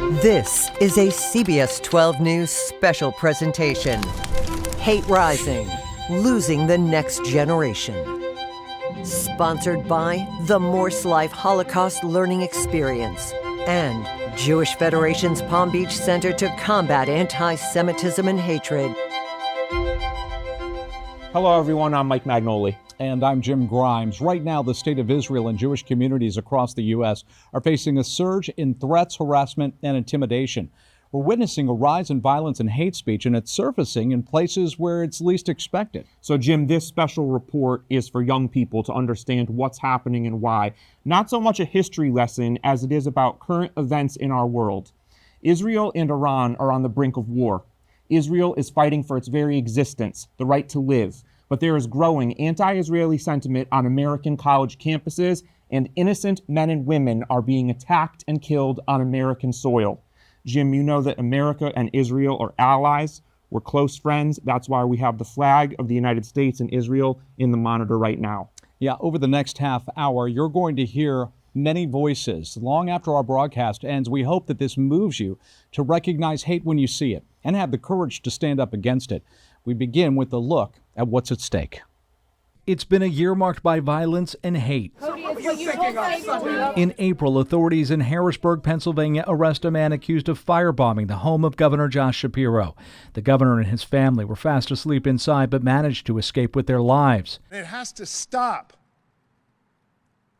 This is a CBS12 News special presentation. Hate Rising, Losing the Next Generation. Sponsored by the Morse Life Holocaust Learning Experience and Jewish Federation's Palm Beach Center to Combat Anti-Semitism and Hatred. Hello, everyone. I'm Mike Magnoli. And I'm Jim Grimes. Right now, the state of Israel and Jewish communities across the U.S. are facing a surge in threats, harassment, and intimidation. We're witnessing a rise in violence and hate speech, and it's surfacing in places where it's least expected. So, Jim, this special report is for young people to understand what's happening and why. Not so much a history lesson as it is about current events in our world. Israel and Iran are on the brink of war. Israel is fighting for its very existence, the right to live. But there is growing anti-Israeli sentiment on American college campuses, and innocent men and women are being attacked and killed on American soil. Jim, you know that America and Israel are allies. We're close friends. That's why we have the flag of the United States and Israel in the monitor right now. Yeah, over the next half hour, you're going to hear many voices. Long after our broadcast ends, we hope that this moves you to recognize hate when you see it and have the courage to stand up against it. We begin with a look at what's at stake. It's been a year marked by violence and hate. In April, authorities in Harrisburg, Pennsylvania arrest a man accused of firebombing the home of Governor Josh Shapiro. The governor and his family were fast asleep inside but managed to escape with their lives. It has to stop.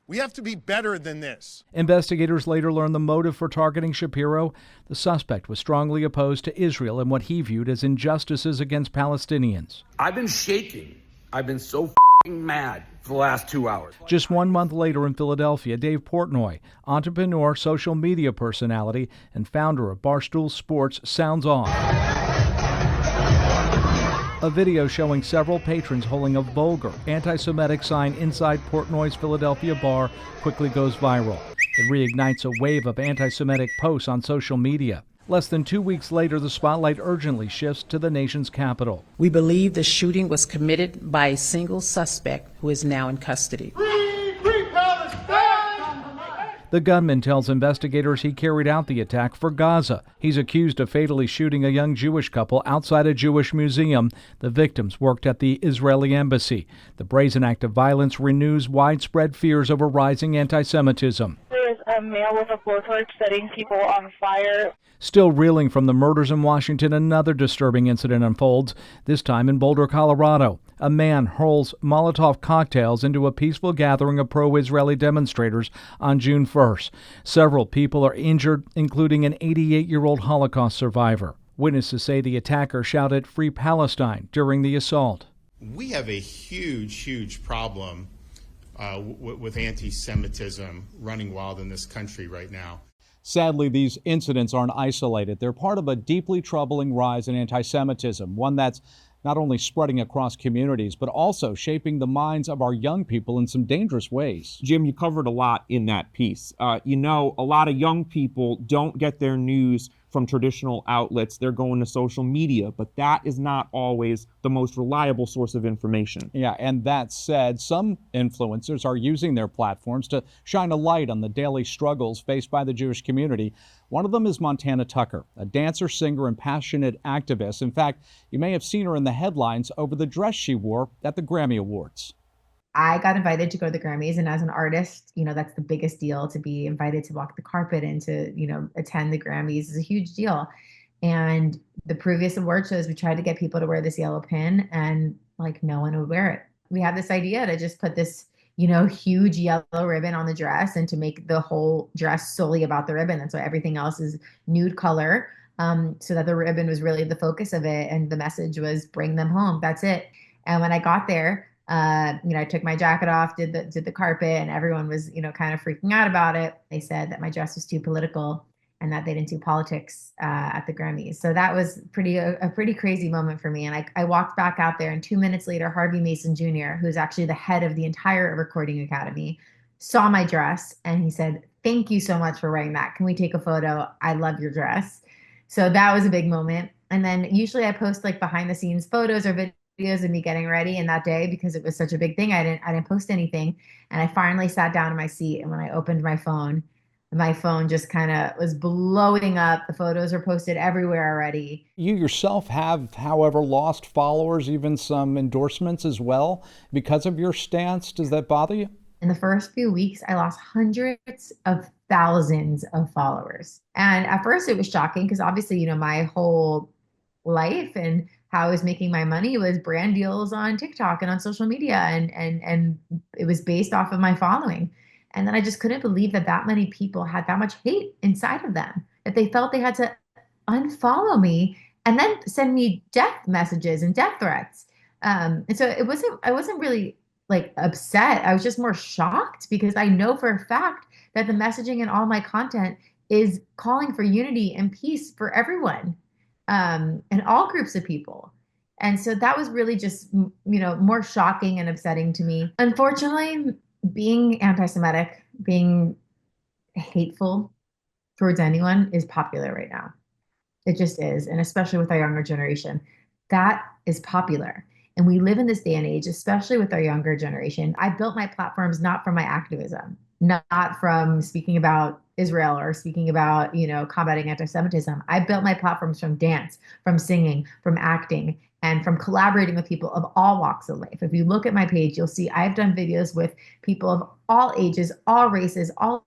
We have to be better than this. Investigators later learned the motive for targeting Shapiro. The suspect was strongly opposed to Israel and what he viewed as injustices against Palestinians. I've been shaking. I've been so mad for the last 2 hours. Just 1 month later in Philadelphia, Dave Portnoy, entrepreneur, social media personality, and founder of Barstool Sports, sounds off. A video showing several patrons holding a vulgar, anti-Semitic sign inside Portnoy's Philadelphia bar quickly goes viral. It reignites a wave of anti-Semitic posts on social media. Less than 2 weeks later, the spotlight urgently shifts to the nation's capital. We believe the shooting was committed by a single suspect who is now in custody. The gunman tells investigators he carried out the attack for Gaza. He's accused of fatally shooting a young Jewish couple outside a Jewish museum. The victims worked at the Israeli embassy. The brazen act of violence renews widespread fears over rising anti-Semitism. There is a male with a blowtorch setting people on fire. Still reeling from the murders in Washington, another disturbing incident unfolds, this time in Boulder, Colorado. A man hurls Molotov cocktails into a peaceful gathering of pro-Israeli demonstrators on June 1st. Several people are injured, including an 88-year-old Holocaust survivor. Witnesses say the attacker shouted "Free Palestine" during the assault. We have a huge problem with anti-Semitism running wild in this country right now. Sadly, these incidents aren't isolated. They're part of a deeply troubling rise in anti-Semitism, one that's not only spreading across communities, but also shaping the minds of our young people in some dangerous ways. Jim, you covered a lot in that piece. A lot of young people don't get their news from traditional outlets. They're going to social media, but that is not always the most reliable source of information. Yeah, and that said, some influencers are using their platforms to shine a light on the daily struggles faced by the Jewish community. One of them is Montana Tucker, a dancer, singer, and passionate activist. In fact, you may have seen her in the headlines over the dress she wore at the Grammy Awards. I got invited to go to the Grammys, and as an artist, that's the biggest deal. To be invited to walk the carpet and to, attend the Grammys is a huge deal. And the previous award shows, we tried to get people to wear this yellow pin, and no one would wear it. We had this idea to just put this, huge yellow ribbon on the dress and to make the whole dress solely about the ribbon. And so everything else is nude color, so that the ribbon was really the focus of it. And the message was bring them home. That's it. And when I got there, I took my jacket off, did the carpet, and everyone was, kind of freaking out about it. They said that my dress was too political and that they didn't do politics at the Grammys. So that was a pretty crazy moment for me. And I walked back out there, and 2 minutes later, Harvey Mason Jr., who's actually the head of the entire Recording Academy, saw my dress and he said, "Thank you so much for wearing that. Can we take a photo? I love your dress." So that was a big moment. And then usually I post behind the scenes photos or videos of me getting ready. And that day, because it was such a big thing, I didn't post anything. And I finally sat down in my seat. And when I opened my phone, my phone just kind of was blowing up. The photos are posted everywhere already. You yourself have, however, lost followers, even some endorsements as well, because of your stance. Does that bother you? In the first few weeks, I lost hundreds of thousands of followers. And at first, it was shocking because obviously, my whole life and how I was making my money was brand deals on TikTok and on social media, and it was based off of my following. And then I just couldn't believe that that many people had that much hate inside of them, that they felt they had to unfollow me and then send me death messages and death threats. And so I wasn't really like upset. I was just more shocked because I know for a fact that the messaging in all my content is calling for unity and peace for everyone, and all groups of people. And so that was really just, more shocking and upsetting to me. Unfortunately, being anti Semitic, being hateful towards anyone is popular right now. It just is. And especially with our younger generation, that is popular. And we live in this day and age, especially with our younger generation. I built my platforms not from my activism, not from speaking about Israel or speaking about, combating anti-Semitism. I built my platforms from dance, from singing, from acting, and from collaborating with people of all walks of life. If you look at my page, you'll see I've done videos with people of all ages, all races, all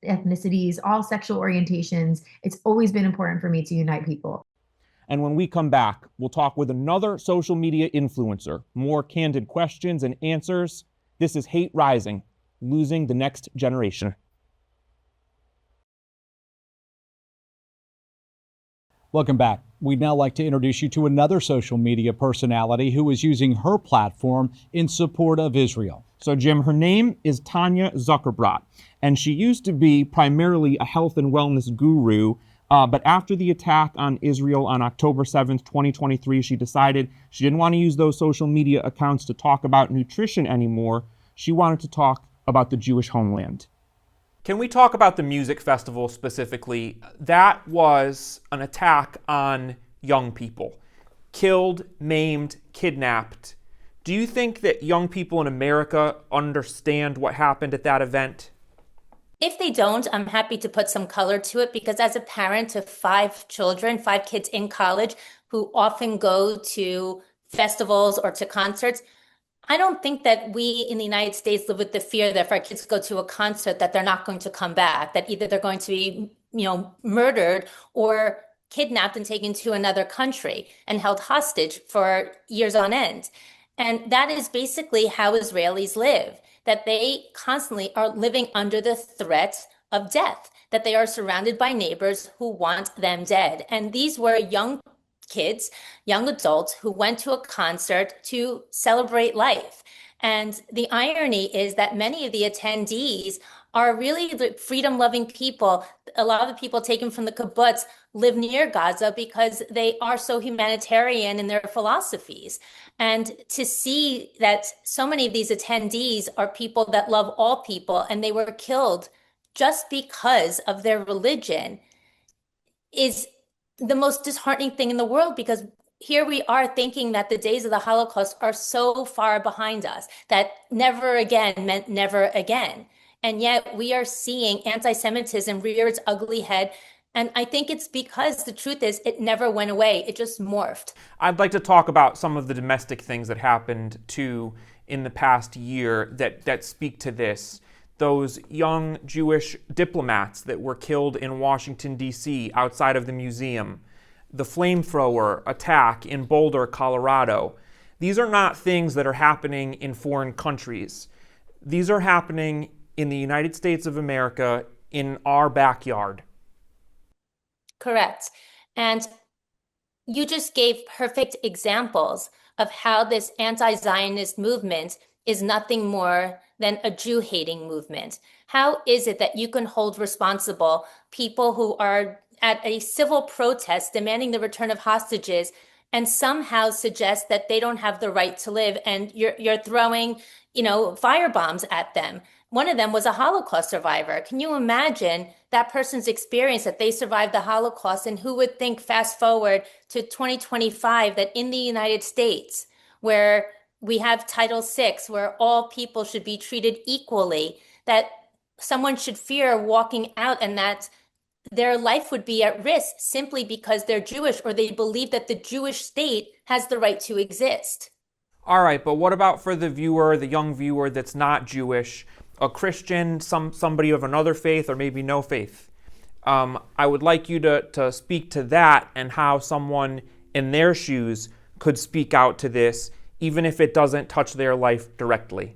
ethnicities, all sexual orientations. It's always been important for me to unite people. And when we come back, we'll talk with another social media influencer. More candid questions and answers. This is Hate Rising, Losing the Next Generation. Welcome back. We'd now like to introduce you to another social media personality who is using her platform in support of Israel. So, Jim, her name is Tanya Zuckerbrot, and she used to be primarily a health and wellness guru. But after the attack on Israel on October 7th, 2023, she decided she didn't want to use those social media accounts to talk about nutrition anymore. She wanted to talk about the Jewish homeland. Can we talk about the music festival specifically? That was an attack on young people. Killed, maimed, kidnapped. Do you think that young people in America understand what happened at that event? If they don't, I'm happy to put some color to it because as a parent of 5 children, 5 kids in college who often go to festivals or to concerts, I don't think that we in the United States live with the fear that if our kids go to a concert that they're not going to come back, that either they're going to be, murdered or kidnapped and taken to another country and held hostage for years on end. And that is basically how Israelis live, that they constantly are living under the threat of death, that they are surrounded by neighbors who want them dead. And these were young kids, young adults who went to a concert to celebrate life. And the irony is that many of the attendees are really the freedom-loving people. A lot of the people taken from the kibbutz live near Gaza because they are so humanitarian in their philosophies. And to see that so many of these attendees are people that love all people and they were killed just because of their religion is the most disheartening thing in the world, because here we are thinking that the days of the Holocaust are so far behind us, that never again meant never again. And yet we are seeing anti-Semitism rear its ugly head. And I think it's because the truth is it never went away. It just morphed. I'd like to talk about some of the domestic things that happened too in the past year that speak to this. Those young Jewish diplomats that were killed in Washington, D.C., outside of the museum, the flamethrower attack in Boulder, Colorado. These are not things that are happening in foreign countries. These are happening in the United States of America, in our backyard. Correct. And you just gave perfect examples of how this anti-Zionist movement is nothing more than a Jew-hating movement. How is it that you can hold responsible people who are at a civil protest demanding the return of hostages and somehow suggest that they don't have the right to live, and you're throwing, fire bombs at them? One of them was a Holocaust survivor. Can you imagine that person's experience, that they survived the Holocaust? And who would think, fast forward to 2025, that in the United States, where we have Title VI, where all people should be treated equally, that someone should fear walking out and that their life would be at risk simply because they're Jewish or they believe that the Jewish state has the right to exist. All right, but what about for the viewer, the young viewer that's not Jewish, a Christian, somebody of another faith, or maybe no faith? I would like you to speak to that and how someone in their shoes could speak out to this, even if it doesn't touch their life directly.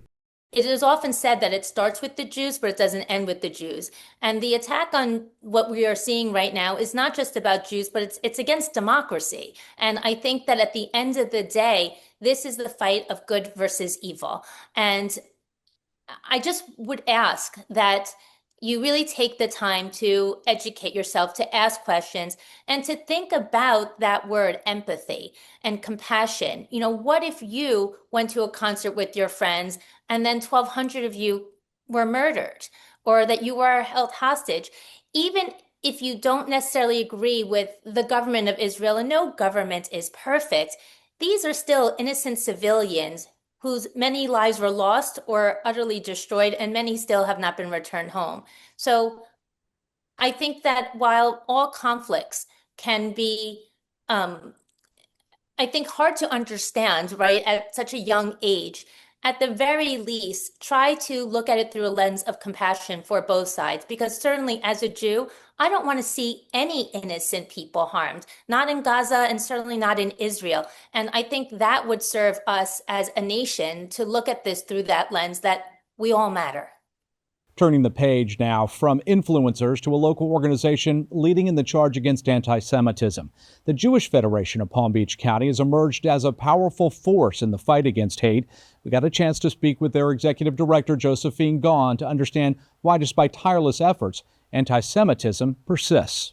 It is often said that it starts with the Jews, but it doesn't end with the Jews. And the attack on what we are seeing right now is not just about Jews, but it's against democracy. And I think that at the end of the day, this is the fight of good versus evil. And I just would ask that you really take the time to educate yourself, to ask questions, and to think about that word empathy and compassion. You know, what if you went to a concert with your friends and then 1,200 of you were murdered, or that you were held hostage? Even if you don't necessarily agree with the government of Israel, and no government is perfect, these are still innocent civilians whose many lives were lost or utterly destroyed, and many still have not been returned home. So I think that while all conflicts can be, I think, hard to understand, right, at such a young age, at the very least, try to look at it through a lens of compassion for both sides. Because certainly as a Jew, I don't want to see any innocent people harmed, not in Gaza and certainly not in Israel. And I think that would serve us as a nation to look at this through that lens, that we all matter. Turning the page now from influencers to a local organization leading in the charge against anti-Semitism. The Jewish Federation of Palm Beach County has emerged as a powerful force in the fight against hate. We got a chance to speak with their executive director, Josephine Gaughan, to understand why, despite tireless efforts, anti-Semitism persists.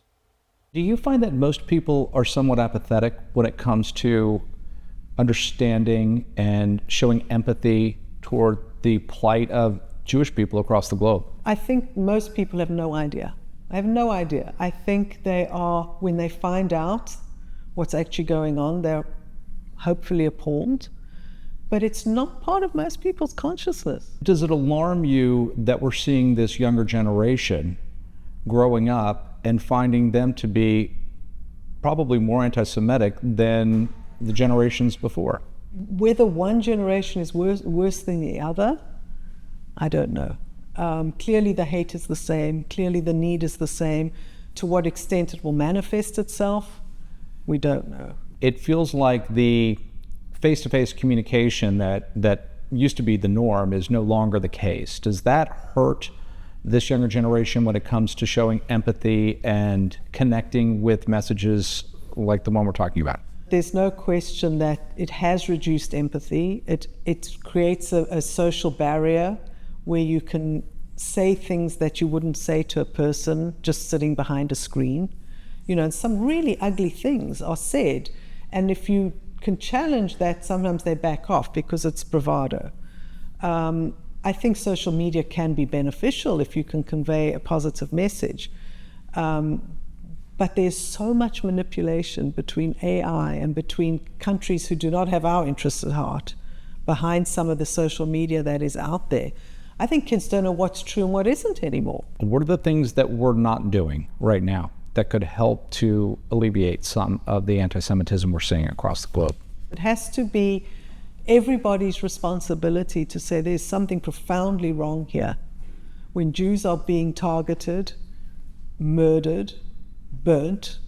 Do you find that most people are somewhat apathetic when it comes to understanding and showing empathy toward the plight of Jewish people across the globe? I think most people have no idea. I have no idea. I think they are, when they find out what's actually going on, they're hopefully appalled. But it's not part of most people's consciousness. Does it alarm you that we're seeing this younger generation growing up and finding them to be probably more anti-Semitic than the generations before? Whether one generation is worse than the other, I don't know. Clearly the hate is the same. Clearly the need is the same. To what extent it will manifest itself, we don't know. It feels like the face-to-face communication that used to be the norm is no longer the case. Does that hurt this younger generation when it comes to showing empathy and connecting with messages like the one we're talking about? There's no question that it has reduced empathy. It creates a social barrier where you can say things that you wouldn't say to a person just sitting behind a screen. You know, and some really ugly things are said. And if you can challenge that, sometimes they back off because it's bravado. I think social media can be beneficial if you can convey a positive message. But there's so much manipulation between AI and between countries who do not have our interests at heart behind some of the social media that is out there. I think kids don't know what's true and what isn't anymore. And what are the things that we're not doing right now that could help to alleviate some of the anti-Semitism we're seeing across the globe? It has to be everybody's responsibility to say there's something profoundly wrong here. When Jews are being targeted, murdered, burnt,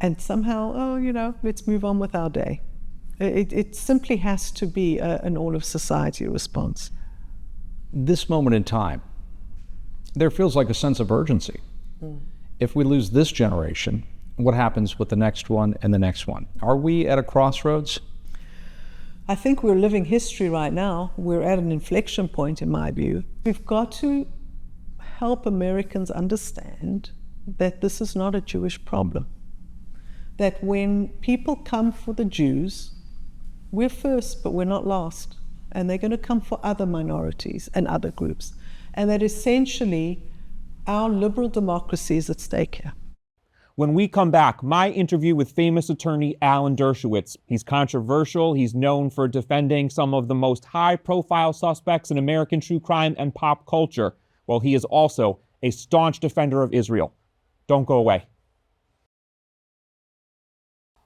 and somehow, oh, you know, let's move on with our day. It simply has to be an all-of-society response. This moment in time, there feels like a sense of urgency. If we lose this generation, what happens with the next one and the next one? Are we at a crossroads? I think we're living history right now. We're at an inflection point, in my view. We've got to help Americans understand that this is not a Jewish problem. That when people come for the Jews, we're first, but we're not last. And they're going to come for other minorities and other groups. And that essentially our liberal democracy is at stake here. When we come back, my interview with famous attorney Alan Dershowitz. He's controversial. He's known for defending some of the most high-profile suspects in American true crime and pop culture. Well, he is also a staunch defender of Israel. Don't go away.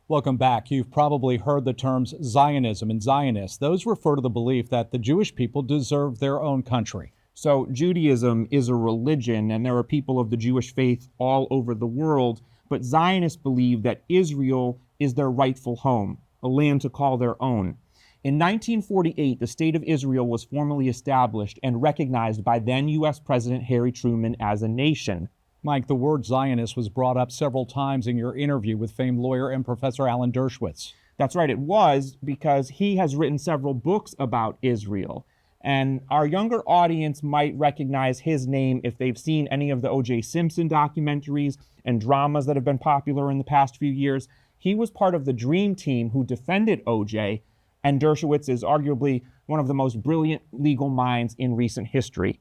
Welcome back. You've probably heard the terms Zionism and Zionists. Those refer to the belief that the Jewish people deserve their own country. So Judaism is a religion, and there are people of the Jewish faith all over the world, but Zionists believe that Israel is their rightful home, a land to call their own. In 1948, the State of Israel was formally established and recognized by then U.S. President Harry Truman as a nation. Mike, the word Zionist was brought up several times in your interview with famed lawyer and Professor Alan Dershowitz. That's right, it was because he has written several books about Israel. And our younger audience might recognize his name if they've seen any of the O.J. Simpson documentaries and dramas that have been popular in the past few years. He was part of the dream team who defended O.J., and Dershowitz is arguably one of the most brilliant legal minds in recent history.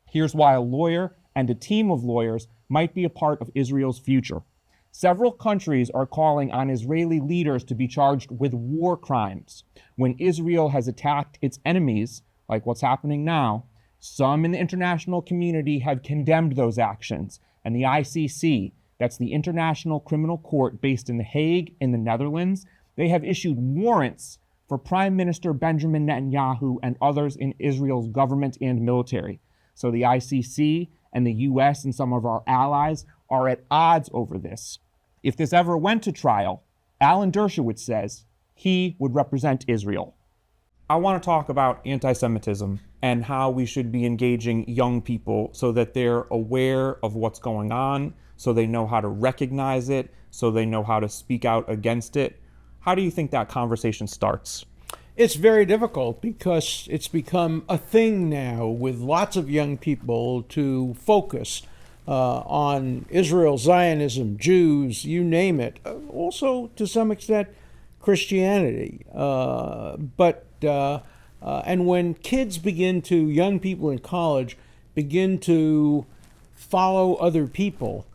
Here's why a lawyer and a team of lawyers might be a part of Israel's future. Several countries are calling on Israeli leaders to be charged with war crimes. When Israel has attacked its enemies, like what's happening now, some in the international community have condemned those actions, and the ICC, that's the International Criminal Court based in The Hague in the Netherlands, they have issued warrants for Prime Minister Benjamin Netanyahu and others in Israel's government and military. So the ICC and the US and some of our allies are at odds over this. If this ever went to trial, Alan Dershowitz says he would represent Israel. I want to talk about anti-Semitism and how we should be engaging young people so that they're aware of what's going on, so they know how to recognize it, so they know how to speak out against it. How do you think that conversation starts? It's very difficult because it's become a thing now with lots of young people to focus on Israel, Zionism, Jews, you name it. Also, to some extent, Christianity. And when kids young people in college begin to follow other people,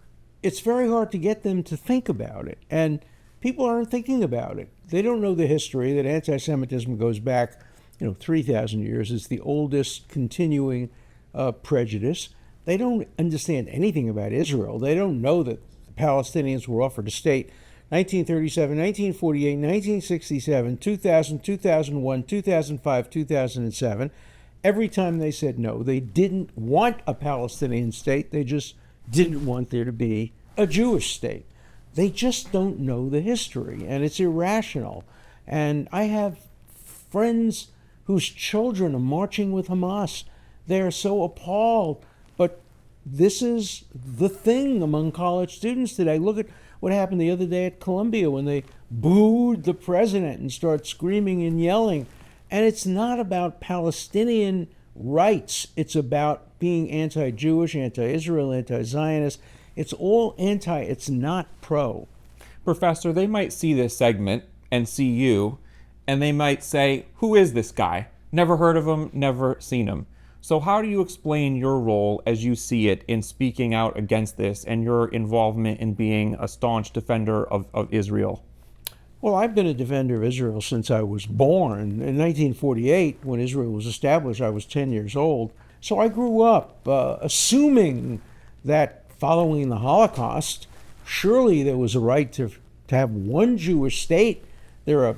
it's very hard to get them to think about it. And people aren't thinking about it. They don't know the history that anti-Semitism goes back, 3,000 years. It's the oldest continuing prejudice. They don't understand anything about Israel. They don't know that the Palestinians were offered a state 1937, 1948, 1967, 2000, 2001, 2005, 2007. Every time they said no, they didn't want a Palestinian state. They just didn't want there to be a Jewish state. They just don't know the history, and it's irrational. And I have friends whose children are marching with Hamas. They are so appalled. But this is the thing among college students today. Look at what happened the other day at Columbia when they booed the president and started screaming and yelling. And it's not about Palestinian rights. It's about being anti-Jewish, anti-Israel, anti-Zionist. It's all anti, it's not pro. Professor, they might see this segment and see you, and they might say, who is this guy? Never heard of him, never seen him. So how do you explain your role as you see it in speaking out against this and your involvement in being a staunch defender of Israel? Well, I've been a defender of Israel since I was born. In 1948, when Israel was established, I was 10 years old. So I grew up assuming that following the Holocaust, surely there was a right to have one Jewish state. There are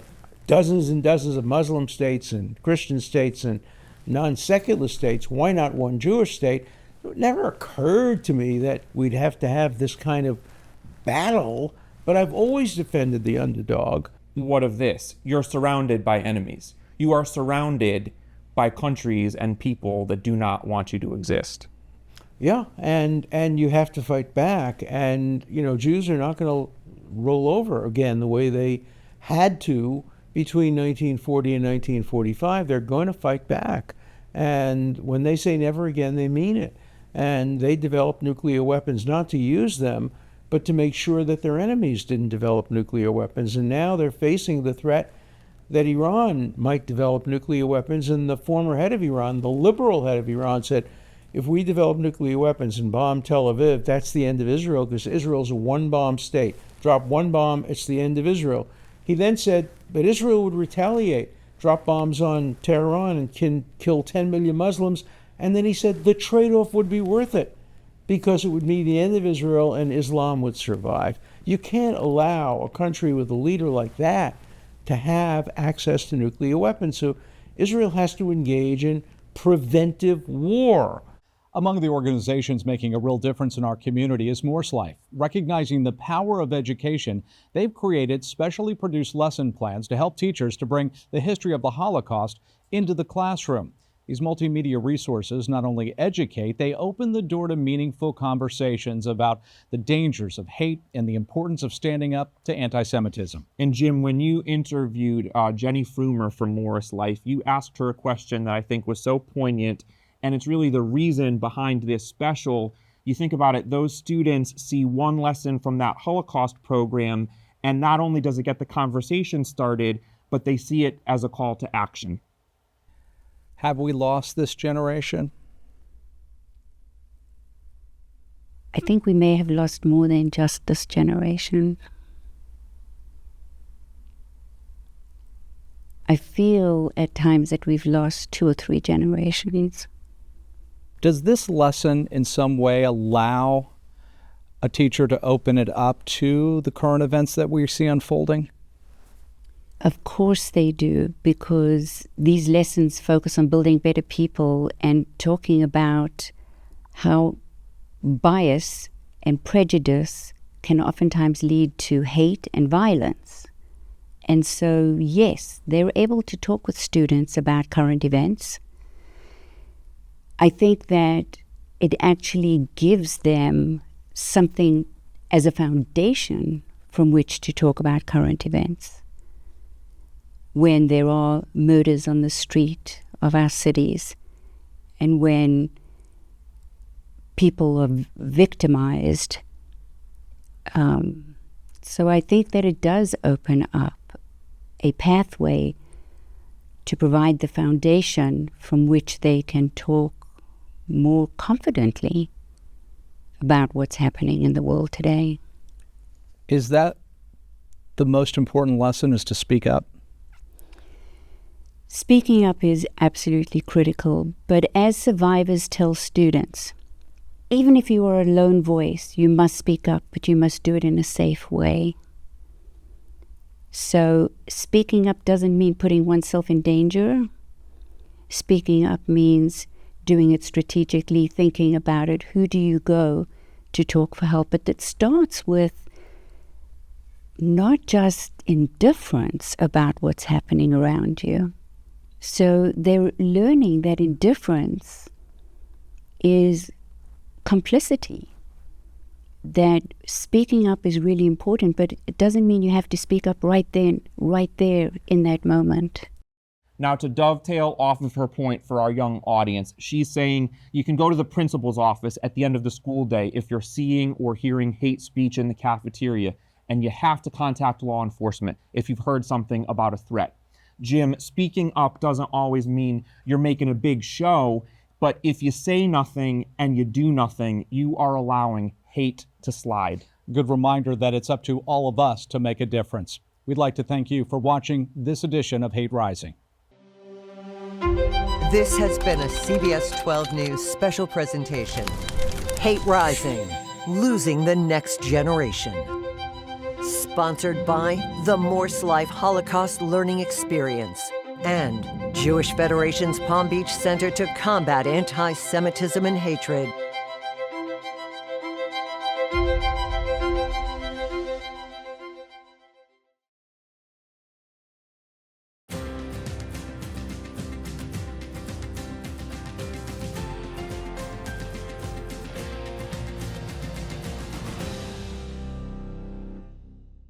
dozens and dozens of Muslim states and Christian states and non-secular states. Why not one Jewish state? It never occurred to me that we'd have to have this kind of battle, but I've always defended the underdog. What of this? You're surrounded by enemies. You are surrounded by countries and people that do not want you to exist. Yeah, and you have to fight back. And, Jews are not going to roll over again the way they had to between 1940 and 1945. They're going to fight back. And when they say never again, they mean it. And they developed nuclear weapons not to use them, but to make sure that their enemies didn't develop nuclear weapons. And now they're facing the threat that Iran might develop nuclear weapons. And the former head of Iran, the liberal head of Iran, said, if we develop nuclear weapons and bomb Tel Aviv, that's the end of Israel, because Israel's a one-bomb state. Drop one bomb, it's the end of Israel. He then said, but Israel would retaliate, drop bombs on Tehran and can kill 10 million Muslims, And then he said the trade-off would be worth it because it would mean the end of Israel and Islam would survive. You can't allow a country with a leader like that to have access to nuclear weapons. So Israel has to engage in preventive war. Among the organizations making a real difference in our community is Morse Life. Recognizing the power of education, they've created specially produced lesson plans to help teachers to bring the history of the Holocaust into the classroom. These multimedia resources not only educate, they open the door to meaningful conversations about the dangers of hate and the importance of standing up to anti-Semitism. And Jim, when you interviewed Jenny Frumer from Morris Life, you asked her a question that I think was so poignant, and it's really the reason behind this special. You think about it, those students see one lesson from that Holocaust program, and not only does it get the conversation started, but they see it as a call to action. Have we lost this generation? I think we may have lost more than just this generation. I feel at times that we've lost 2 or 3 generations. Does this lesson in some way allow a teacher to open it up to the current events that we see unfolding? Of course they do, because these lessons focus on building better people and talking about how bias and prejudice can oftentimes lead to hate and violence. And so, yes, they're able to talk with students about current events. I think that it actually gives them something as a foundation from which to talk about current events. When there are murders on the street of our cities, and when people are victimized. So I think that it does open up a pathway to provide the foundation from which they can talk more confidently about what's happening in the world today. Is that the most important lesson, is to speak up? Speaking up is absolutely critical, but as survivors tell students, even if you are a lone voice, you must speak up, but you must do it in a safe way. So speaking up doesn't mean putting oneself in danger. Speaking up means doing it strategically, thinking about it. Who do you go to talk for help? But it starts with not just indifference about what's happening around you. So they're learning that indifference is complicity, that speaking up is really important, but it doesn't mean you have to speak up right then, right there in that moment. Now, to dovetail off of her point for our young audience, she's saying you can go to the principal's office at the end of the school day if you're seeing or hearing hate speech in the cafeteria, and you have to contact law enforcement if you've heard something about a threat. Jim, speaking up doesn't always mean you're making a big show, but if you say nothing and you do nothing, you are allowing hate to slide. Good reminder that it's up to all of us to make a difference. We'd like to thank you for watching this edition of Hate Rising. This has been a CBS 12 News special presentation. Hate Rising, Losing the Next Generation. Sponsored by the Morse Life Holocaust Learning Experience and Jewish Federation's Palm Beach Center to Combat Anti-Semitism and Hatred.